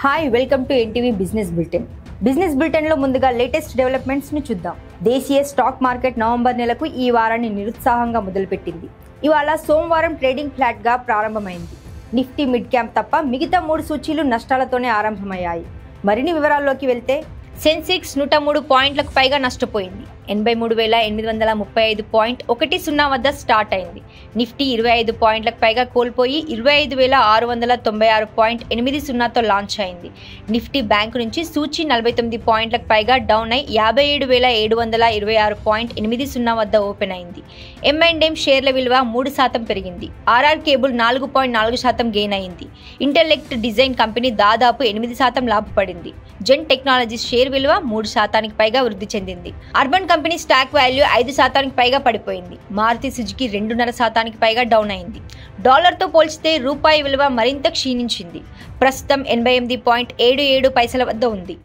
Hi welcome to NTV business bulletin. Business బులెటిన్లో ముందుగా latest డెవలప్మెంట్స్ని చూద్దాం. దేశీయ స్టాక్ మార్కెట్ నవంబర్ నెలకు ఈ వారాన్ని నిరుత్సాహంగా మొదలుపెట్టింది. ఇవాళ సోమవారం ట్రేడింగ్ ఫ్లాట్గా ప్రారంభమైంది. నిఫ్టీ మిడ్ క్యాప్ తప్ప మిగతా 3 సూచీలు నష్టాలతోనే ఆరంభమయ్యాయి. మరిన్ని వివరాల్లోకి వెళ్తే సెన్సెక్స్ 103 పాయింట్లకు పైగా నష్టపోయింది. 83,835.10 వద్ద స్టార్ట్ అయింది. నిఫ్టీ 25 పాయింట్లకు పైగా కోల్పోయి 25,696.80తో లాంచ్ అయింది. నిఫ్టీ బ్యాంకు నుంచి సూచీ 49 పాయింట్లకు పైగా డౌన్ అయి 57,726.80 వద్ద ఓపెన్ అయింది. M&M షేర్ల విలువ 3% పెరిగింది. ఆర్ఆర్ కేబుల్ 4.4% గెయిన్ అయింది. ఇంటెలెక్ట్ డిజైన్ కంపెనీ దాదాపు 8% లాభపడింది. జెన్ టెక్నాలజీస్ షేర్ విలువ 3% పైగా వృద్ధి చెందింది. అర్బన్ కంపెనీ స్టాక్ వాల్యూ 5% పైగా పడిపోయింది. మారుతి సుజుకి 2.5% పైగా డౌన్ అయింది. డాలర్తో పోల్చితే రూపాయి విలువ మరింత క్షీణించింది. ప్రస్తుతం 88.77 పైసల వద్ద ఉంది.